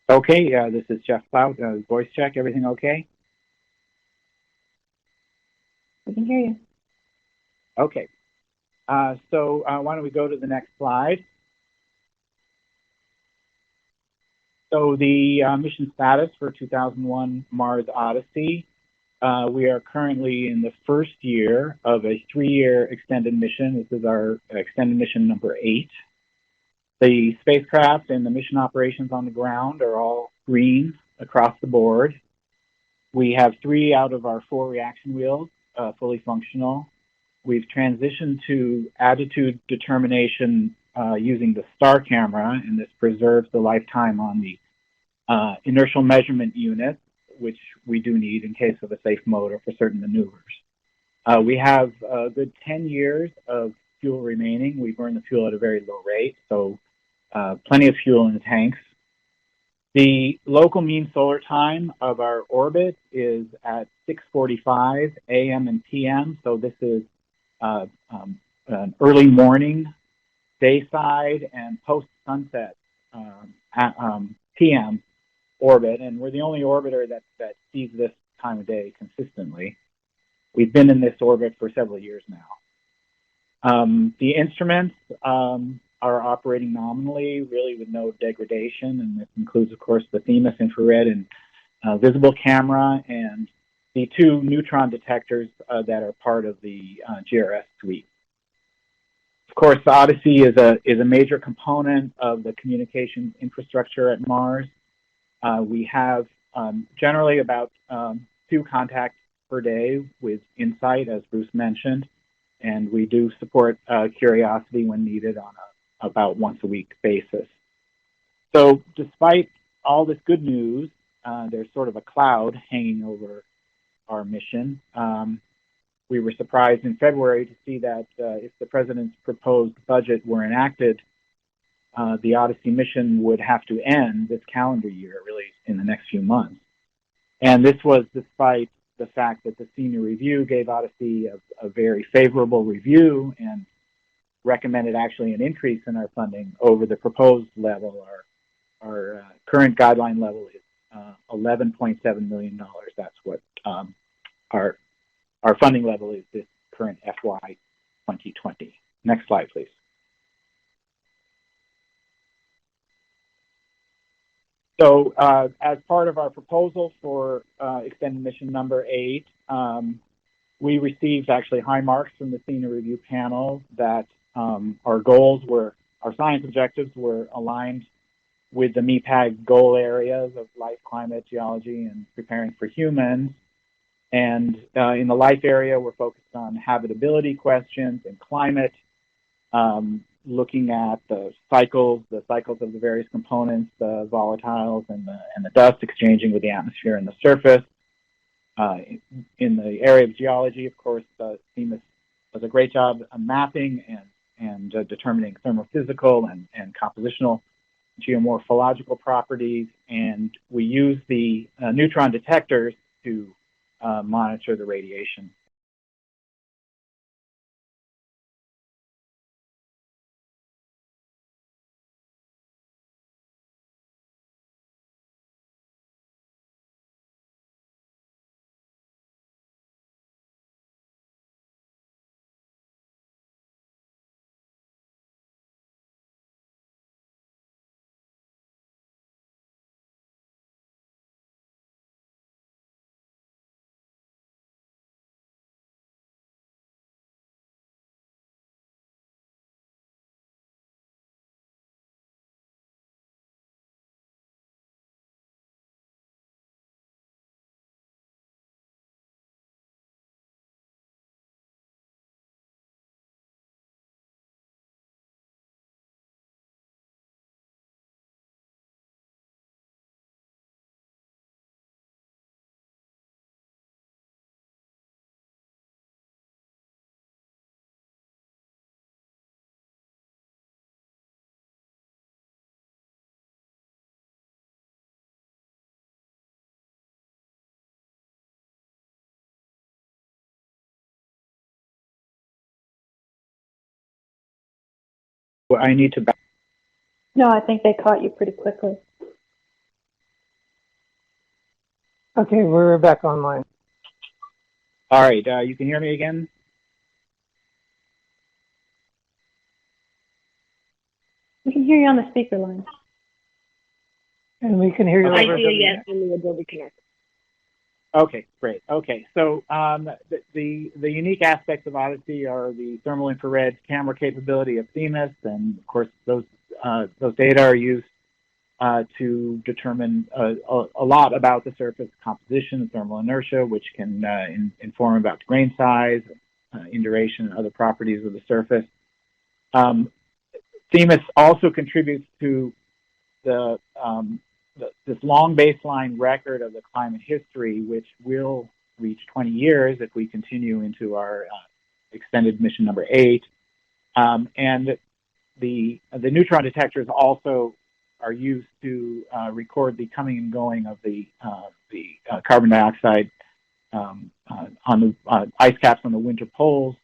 Okay, this is Jeff Plaut. Voice check, everything okay? We can hear you. Okay, why don't we go to the next slide? So the mission status for 2001 Mars Odyssey, we are currently in the first year of a 3-year extended mission. This is our extended mission number 8. The spacecraft and the mission operations on the ground are all green across the board. We have 3 out of our 4 reaction wheels fully functional. We've transitioned to attitude determination using the STAR camera, and this preserves the lifetime on the inertial measurement unit, which we do need in case of a safe mode or for certain maneuvers. We have a good 10 years of fuel remaining. We burn the fuel at a very low rate, so plenty of fuel in the tanks. The local mean solar time of our orbit is at 6:45 a.m. and p.m., so this is an early morning, dayside, and post-sunset PM orbit, and we're the only orbiter that sees this time of day consistently. We've been in this orbit for several years now. The instruments are operating nominally, really with no degradation, and this includes, of course, the Themis infrared and visible camera and the 2 neutron detectors that are part of the GRS suite. Of course, the Odyssey is a major component of the communications infrastructure at Mars. We have generally about 2 contacts per day with InSight, as Bruce mentioned, and we do support Curiosity when needed on a about once-a-week basis. So despite all this good news, there's sort of a cloud hanging over our mission. We were surprised in February to see that if the president's proposed budget were enacted, the Odyssey mission would have to end this calendar year, really in the next few months. And this was despite the fact that the senior review gave Odyssey a very favorable review and recommended actually an increase in our funding over the proposed level. Our current guideline level is $11.7 million. That's what our funding level is this current FY 2020. Next slide, please. So as part of our proposal for extended mission number 8, we received actually high marks from the senior review panel that our science objectives were aligned with the MEPAG goal areas of life, climate, geology, and preparing for humans. And in the life area, we're focused on habitability questions and climate, looking at the cycles of the various components, the volatiles and the dust exchanging with the atmosphere and the surface. In the area of geology, of course, Themis does a great job of mapping and determining thermophysical and compositional geomorphological properties, and we use the neutron detectors to monitor the radiation. I need to back. No, I think they caught you pretty quickly. Okay, we're back online. All right, you can hear me again? We can hear you on the speaker line. And we can hear you Okay. over I do, WNet. yes, in the Adobe Connect. Okay, great. Okay, so the unique aspects of Odyssey are the thermal infrared camera capability of THEMIS, and of course those data are used to determine a lot about the surface composition, thermal inertia, which can inform about grain size, induration, and other properties of the surface. THEMIS also contributes to this long baseline record of the climate history, which will reach 20 years if we continue into our extended mission number 8. And the neutron detectors also are used to record the coming and going of the carbon dioxide on the ice caps on the winter poles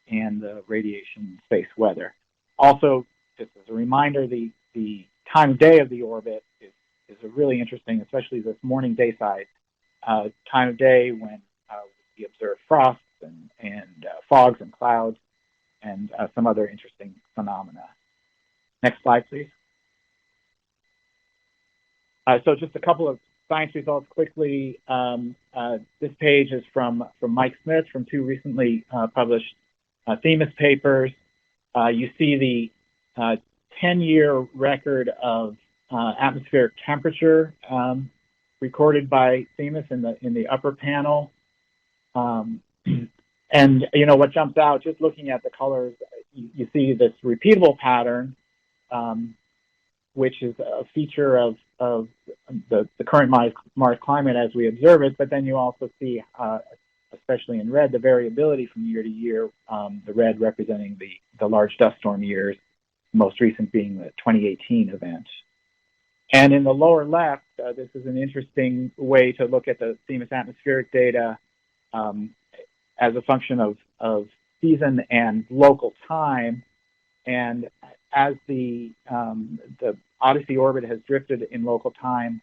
and the radiation space weather. Also, just as a reminder, the time of day of the orbit is a really interesting, especially this morning day side time of day when we observe frosts and fogs and clouds and some other interesting phenomena. Next slide, please. So just a couple of science results quickly. This page is from Mike Smith from 2 recently published THEMIS papers. You see the 10-year record of atmospheric temperature recorded by THEMIS in the upper panel. And you know what jumps out, just looking at the colors, you see this repeatable pattern, which is a feature of the current Mars climate as we observe it. But then you also see, especially in red, the variability from year to year. The red representing the large dust storm years, most recent being the 2018 event. And in the lower left, this is an interesting way to look at the THEMIS atmospheric data as a function of season and local time. And as the Odyssey orbit has drifted in local time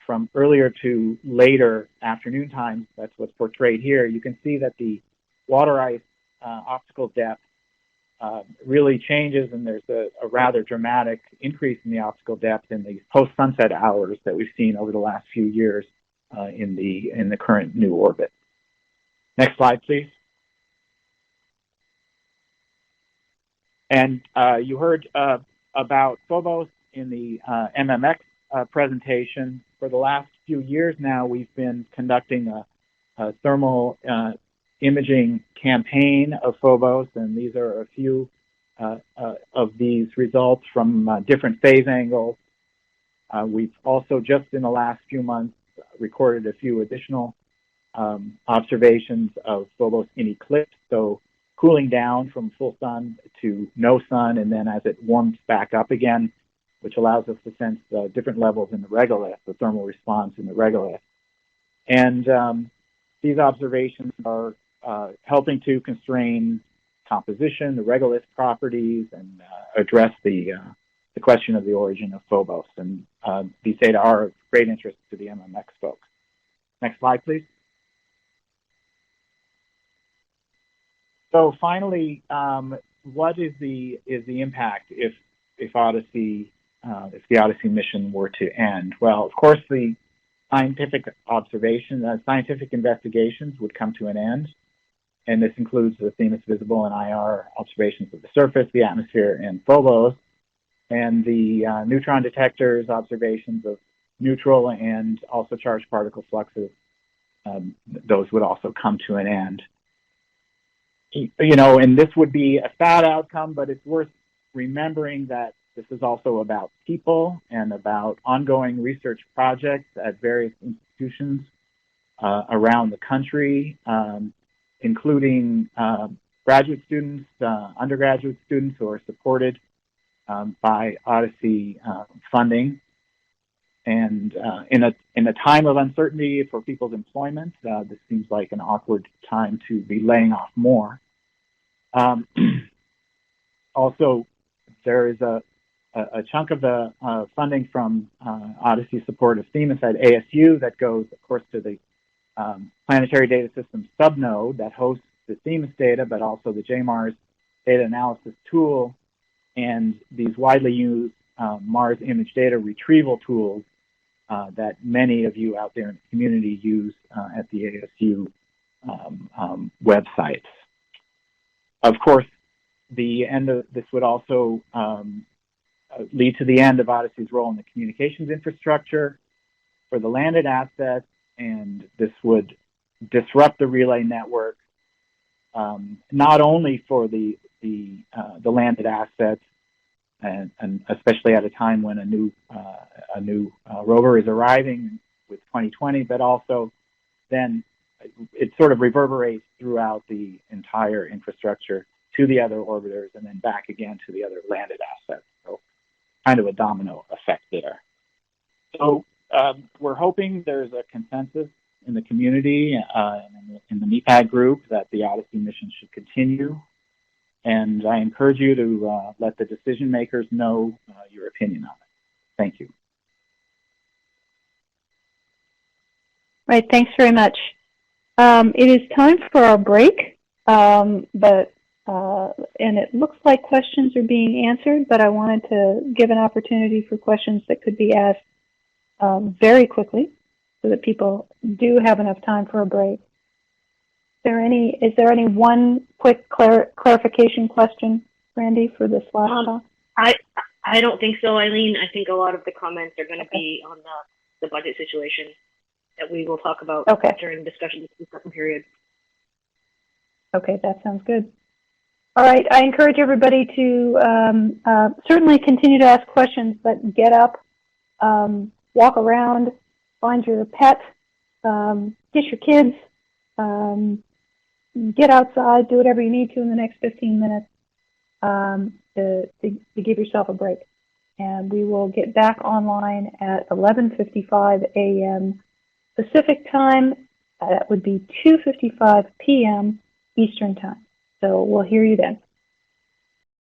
from earlier to later afternoon times, that's what's portrayed here, you can see that the water ice optical depth really changes, and there's a rather dramatic increase in the optical depth in these post-sunset hours that we've seen over the last few years in the current new orbit. Next slide, please. And you heard about Phobos in the MMX presentation. For the last few years now, we've been conducting a thermal imaging campaign of Phobos, and these are a few of these results from different phase angles. We've also just in the last few months recorded a few additional observations of Phobos in eclipse, so cooling down from full sun to no sun, and then as it warms back up again, which allows us to sense different levels in the regolith, the thermal response in the regolith. And these observations are helping to constrain composition, the regolith properties, and address the question of the origin of Phobos. And these data are of great interest to the MMX folks. Next slide, please. So finally, what is the impact if the Odyssey mission were to end? Well, of course, the scientific investigations would come to an end, and this includes the THEMIS visible and IR observations of the surface, the atmosphere, and Phobos, and the neutron detectors observations of neutral and also charged particle fluxes. Those would also come to an end. You know, and this would be a sad outcome, but it's worth remembering that this is also about people and about ongoing research projects at various institutions around the country, including graduate students, undergraduate students who are supported by Odyssey funding. And in a time of uncertainty for people's employment, this seems like an awkward time to be laying off more. Also, there is a a chunk of the funding from Odyssey support of Themis at ASU that goes, of course, to the Planetary Data Systems subnode that hosts the Themis data, but also the JMARS data analysis tool and these widely used Mars image data retrieval tools that many of you out there in the community use at the ASU websites. Of course, the end of this would also lead to the end of Odyssey's role in the communications infrastructure for the landed assets, and this would disrupt the relay network, not only for the landed assets, and especially at a time when a new rover is arriving with 2020, but also then it sort of reverberates throughout the entire infrastructure to the other orbiters and then back again to the other landed assets. So kind of a domino effect there. So we're hoping there's a consensus in the community and in the MEPAG group that the Odyssey mission should continue. And I encourage you to let the decision makers know your opinion on it. Thank you. Right, thanks very much. It is time for our break, and it looks like questions are being answered, but I wanted to give an opportunity for questions that could be asked very quickly so that people do have enough time for a break. Is there any one quick clarification question, Randy, for this last talk? I don't think so, Eileen. I think a lot of the comments are going to be on the budget situation that we will talk about during discussions in the second period. Okay, that sounds good. All right, I encourage everybody to certainly continue to ask questions, but get up, walk around, find your pet, get your kids, get outside, do whatever you need to in the next 15 minutes to give yourself a break. And we will get back online at 11:55 a.m. Pacific time. That would be 2:55 p.m. Eastern time. So we'll hear you then.